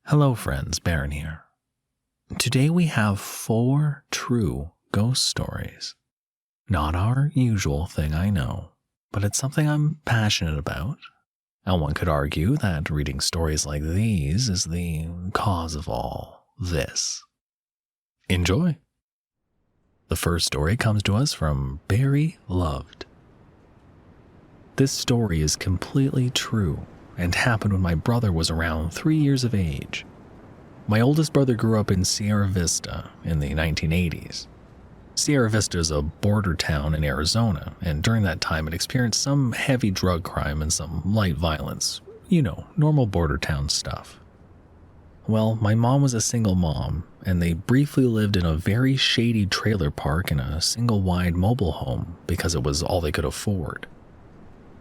Hello friends, Baron here. Today we have 4 true ghost stories. Not our usual thing, I know, but it's something I'm passionate about. And one could argue that reading stories like these is the cause of all this. Enjoy! The first story comes to us from Berryloved. This story is completely true and happened when my brother was around 3 years of age. My oldest brother grew up in Sierra Vista in the 1980s. Sierra Vista is a border town in Arizona, and during that time it experienced some heavy drug crime and some light violence. You know, normal border town stuff. Well, my mom was a single mom, and they briefly lived in a very shady trailer park in a single-wide mobile home because it was all they could afford.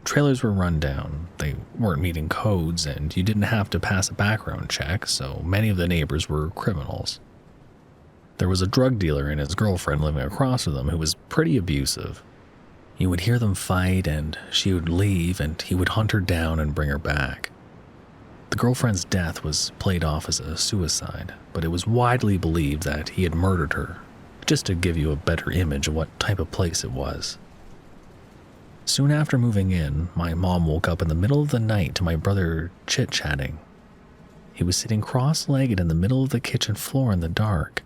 Trailers were run down, they weren't meeting codes, and you didn't have to pass a background check, so many of the neighbors were criminals. There was a drug dealer and his girlfriend living across from them who was pretty abusive. You would hear them fight, and she would leave, and he would hunt her down and bring her back. The girlfriend's death was played off as a suicide, but it was widely believed that he had murdered her, just to give you a better image of what type of place it was. Soon after moving in, my mom woke up in the middle of the night to my brother chit-chatting. He was sitting cross-legged in the middle of the kitchen floor in the dark.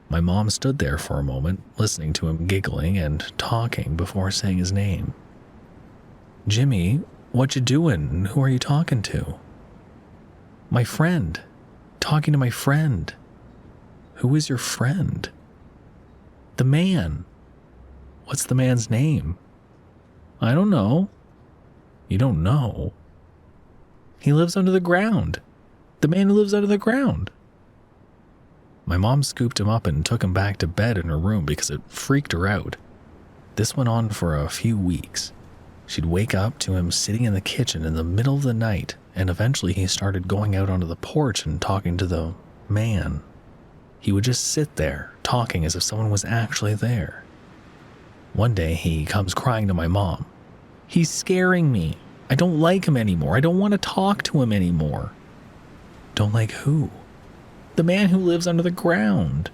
My mom stood there for a moment, listening to him giggling and talking before saying his name. "Jimmy, what you doing? Who are you talking to?" "My friend. Talking to my friend." "Who is your friend?" "The man." "What's the man's name?" "I don't know." "You don't know?" "He lives under the ground. The man who lives under the ground." My mom scooped him up and took him back to bed in her room because it freaked her out. This went on for a few weeks. She'd wake up to him sitting in the kitchen in the middle of the night, and eventually he started going out onto the porch and talking to the man. He would just sit there, talking as if someone was actually there. One day he comes crying to my mom. "He's scaring me. I don't like him anymore. I don't want to talk to him anymore." "Don't like who?" "The man who lives under the ground."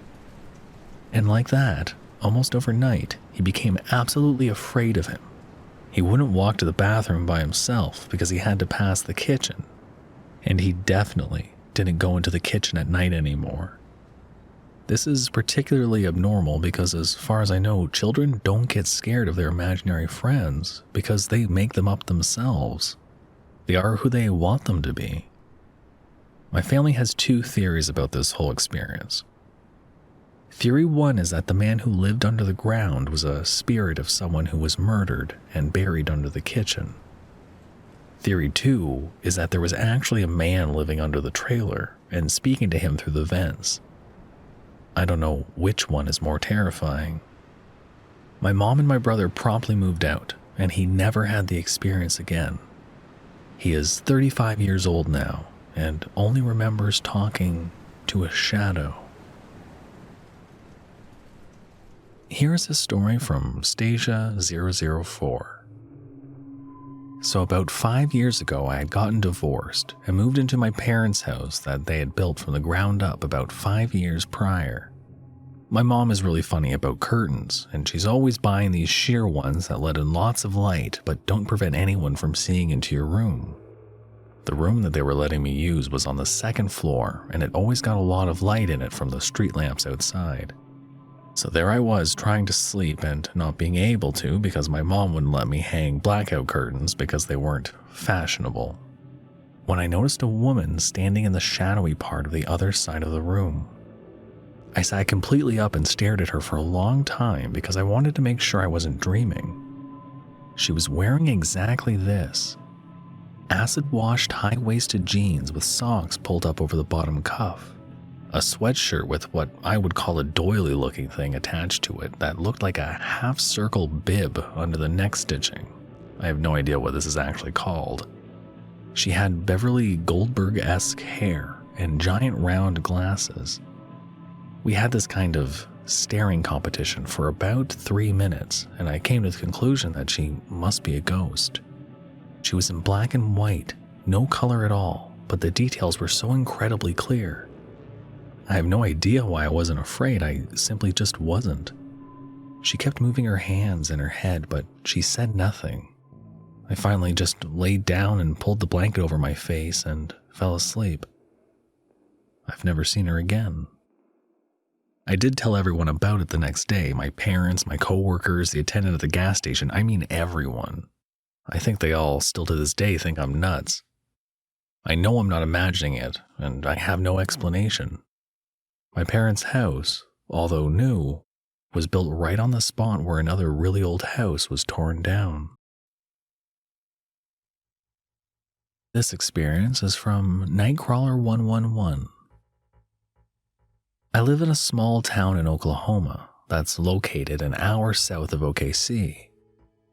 And like that, almost overnight, he became absolutely afraid of him. He wouldn't walk to the bathroom by himself because he had to pass the kitchen. And he definitely didn't go into the kitchen at night anymore. This is particularly abnormal because, as far as I know, children don't get scared of their imaginary friends because they make them up themselves. They are who they want them to be. My family has 2 theories about this whole experience. Theory 1 is that the man who lived under the ground was a spirit of someone who was murdered and buried under the kitchen. Theory 2 is that there was actually a man living under the trailer and speaking to him through the vents. I don't know which one is more terrifying. My mom and my brother promptly moved out, and he never had the experience again. He is 35 years old now, and only remembers talking to a shadow. Here is a story from Stasia004. So about 5 years ago, I had gotten divorced and moved into my parents' house that they had built from the ground up about 5 years prior. My mom is really funny about curtains, and she's always buying these sheer ones that let in lots of light but don't prevent anyone from seeing into your room. The room that they were letting me use was on the 2nd floor, and it always got a lot of light in it from the street lamps outside. So there I was trying to sleep and not being able to because my mom wouldn't let me hang blackout curtains because they weren't fashionable, when I noticed a woman standing in the shadowy part of the other side of the room. I sat completely up and stared at her for a long time because I wanted to make sure I wasn't dreaming. She was wearing exactly this: acid-washed high-waisted jeans with socks pulled up over the bottom cuff, a sweatshirt with what I would call a doily-looking thing attached to it that looked like a half-circle bib under the neck stitching. I have no idea what this is actually called. She had Beverly Goldberg-esque hair and giant round glasses. We had this kind of staring competition for about 3 minutes, and I came to the conclusion that she must be a ghost. She was in black and white, no color at all, but the details were so incredibly clear. I have no idea why I wasn't afraid, I simply just wasn't. She kept moving her hands in her head, but she said nothing. I finally just laid down and pulled the blanket over my face and fell asleep. I've never seen her again. I did tell everyone about it the next day, my parents, my coworkers, the attendant at the gas station, I mean everyone. I think they all, still to this day, think I'm nuts. I know I'm not imagining it, and I have no explanation. My parents' house, although new, was built right on the spot where another really old house was torn down. This experience is from Nightcrawler 111. I live in a small town in Oklahoma that's located an hour south of OKC.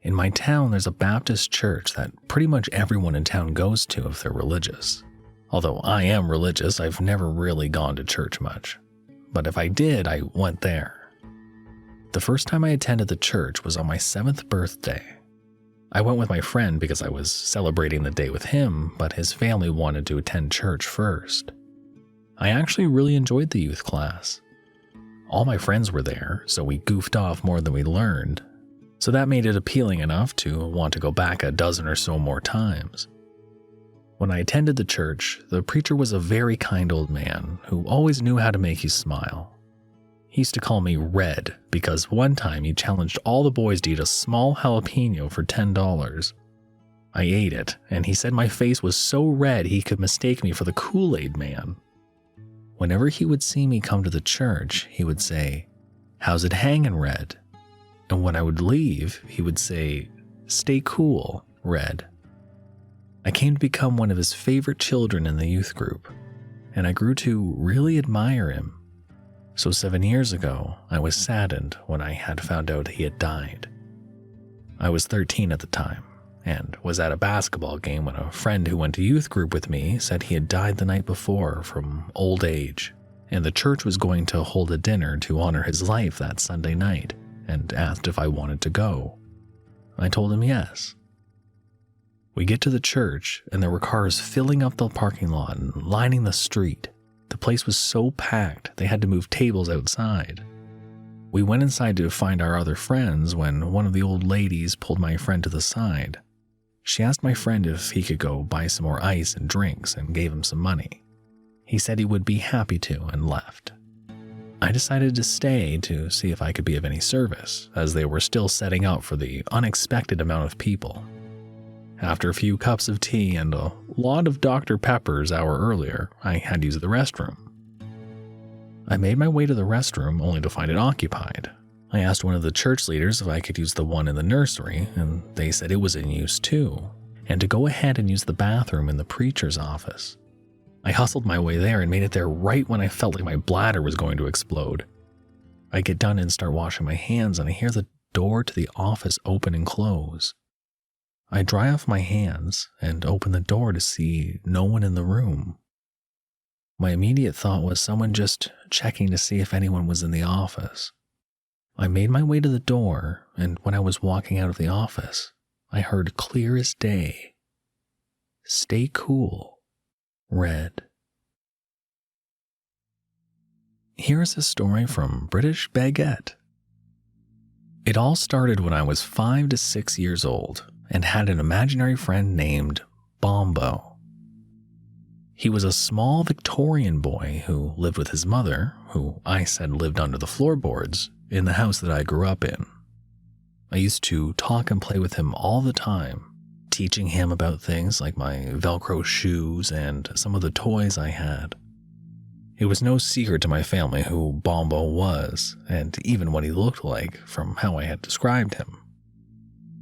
In my town, there's a Baptist church that pretty much everyone in town goes to if they're religious. Although I am religious, I've never really gone to church much. But if I did, I went there. The first time I attended the church was on my 7th birthday. I went with my friend because I was celebrating the day with him, but his family wanted to attend church first. I actually really enjoyed the youth class. All my friends were there, so we goofed off more than we learned. So that made it appealing enough to want to go back a dozen or so more times. When I attended the church, the preacher was a very kind old man who always knew how to make you smile. He used to call me Red because one time he challenged all the boys to eat a small jalapeno for $10. I ate it, and he said my face was so red he could mistake me for the Kool-Aid man. Whenever he would see me come to the church, he would say, "How's it hangin', Red?" And when I would leave, he would say, "Stay cool, Red." I came to become one of his favorite children in the youth group, and I grew to really admire him. So 7 years ago, I was saddened when I had found out he had died. I was 13 at the time, and was at a basketball game when a friend who went to youth group with me said he had died the night before from old age, and the church was going to hold a dinner to honor his life that Sunday night, and asked if I wanted to go. I told him yes. We get to the church, and there were cars filling up the parking lot and lining the street. The place was so packed, they had to move tables outside. We went inside to find our other friends when one of the old ladies pulled my friend to the side. She asked my friend if he could go buy some more ice and drinks and gave him some money. He said he would be happy to and left. I decided to stay to see if I could be of any service, as they were still setting up for the unexpected amount of people. After a few cups of tea and a lot of Dr. Pepper's hour earlier, I had used the restroom. I made my way to the restroom only to find it occupied. I asked one of the church leaders if I could use the one in the nursery, and they said it was in use too, and to go ahead and use the bathroom in the preacher's office. I hustled my way there and made it there right when I felt like my bladder was going to explode. I get done and start washing my hands, and I hear the door to the office open and close. I dry off my hands and open the door to see no one in the room. My immediate thought was someone just checking to see if anyone was in the office. I made my way to the door, and when I was walking out of the office, I heard clear as day, "Stay cool, Red." Here is a story from British Baguette. It all started when I was 5 to 6 years old and had an imaginary friend named Bombo. He was a small Victorian boy who lived with his mother, who I said lived under the floorboards, in the house that I grew up in. I used to talk and play with him all the time, teaching him about things like my Velcro shoes and some of the toys I had. It was no secret to my family who Bombo was, and even what he looked like from how I had described him.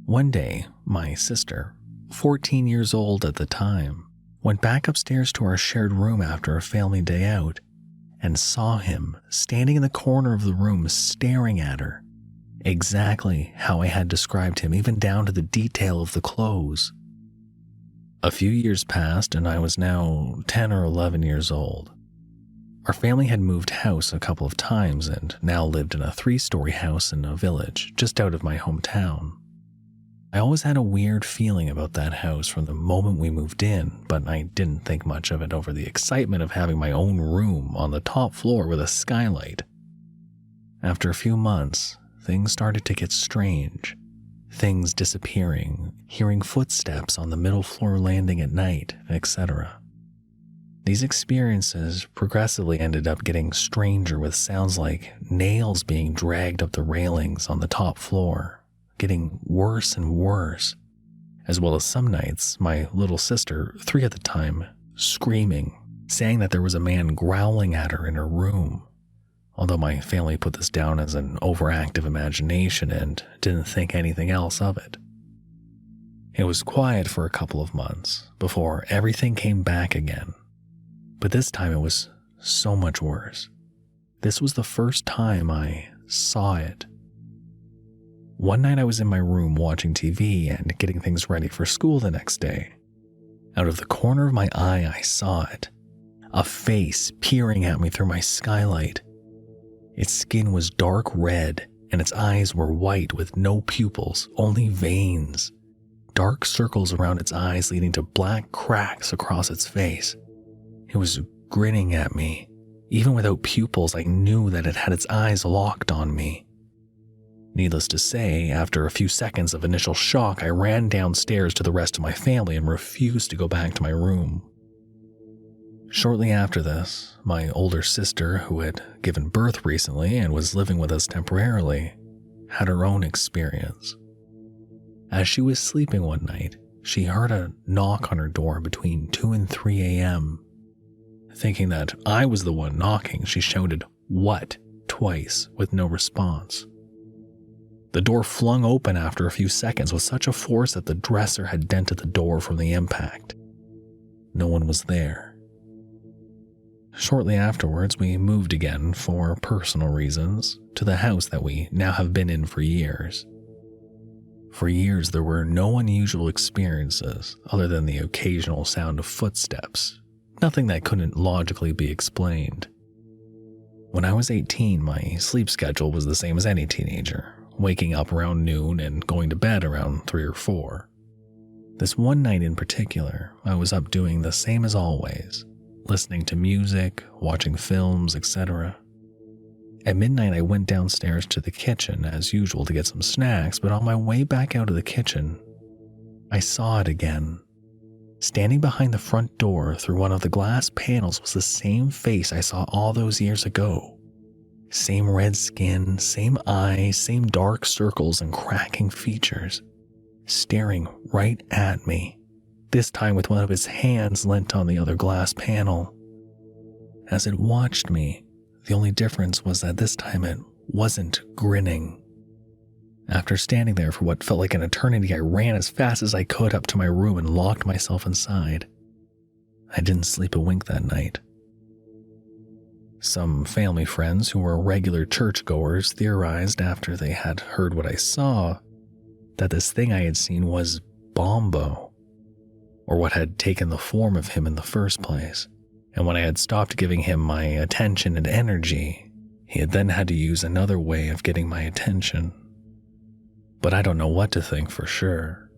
One day, my sister, 14 years old at the time, went back upstairs to our shared room after a family day out and saw him standing in the corner of the room staring at her, exactly how I had described him, even down to the detail of the clothes. A few years passed and I was now 10 or 11 years old. Our family had moved house a couple of times and now lived in a 3-story house in a village just out of my hometown. I always had a weird feeling about that house from the moment we moved in, but I didn't think much of it over the excitement of having my own room on the top floor with a skylight. After a few months, things started to get strange. Things disappearing, hearing footsteps on the middle floor landing at night, etc. These experiences progressively ended up getting stranger with sounds like nails being dragged up the railings on the top floor, getting worse and worse, as well as some nights my little sister, 3 at the time, screaming, saying that there was a man growling at her in her room, although my family put this down as an overactive imagination and didn't think anything else of it. It was quiet for a couple of months before everything came back again, but this time it was so much worse. This was the first time I saw it. One night I was in my room watching TV and getting things ready for school the next day. Out of the corner of my eye, I saw it. A face peering at me through my skylight. Its skin was dark red, and its eyes were white with no pupils, only veins. Dark circles around its eyes leading to black cracks across its face. It was grinning at me. Even without pupils, I knew that it had its eyes locked on me. Needless to say, after a few seconds of initial shock, I ran downstairs to the rest of my family and refused to go back to my room. Shortly after this, my older sister, who had given birth recently and was living with us temporarily, had her own experience. As she was sleeping one night, she heard a knock on her door between 2 and 3 a.m. Thinking that I was the one knocking, she shouted, "What?" twice with no response. The door flung open after a few seconds with such a force that the dresser had dented the door from the impact. No one was there. Shortly afterwards, we moved again for personal reasons to the house that we now have been in for years. For years, there were no unusual experiences other than the occasional sound of footsteps, nothing that couldn't logically be explained. When I was 18, my sleep schedule was the same as any teenager, waking up around noon and going to bed around 3 or 4. This one night in particular, I was up doing the same as always, listening to music, watching films, etc. At midnight, I went downstairs to the kitchen as usual to get some snacks, but on my way back out of the kitchen, I saw it again. Standing behind the front door through one of the glass panels was the same face I saw all those years ago. Same red skin, same eyes, same dark circles and cracking features, staring right at me, this time with one of his hands leant on the other glass panel. As it watched me, the only difference was that this time it wasn't grinning. After standing there for what felt like an eternity, I ran as fast as I could up to my room and locked myself inside. I didn't sleep a wink that night. Some family friends who were regular churchgoers theorized after they had heard what I saw that this thing I had seen was Bombo, or what had taken the form of him in the first place, and when I had stopped giving him my attention and energy, he had then had to use another way of getting my attention. But I don't know what to think for sure.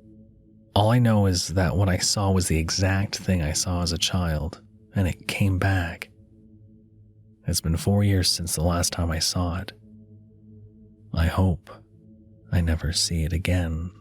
All I know is that what I saw was the exact thing I saw as a child, and it came back. It's been 4 years since the last time I saw it. I hope I never see it again.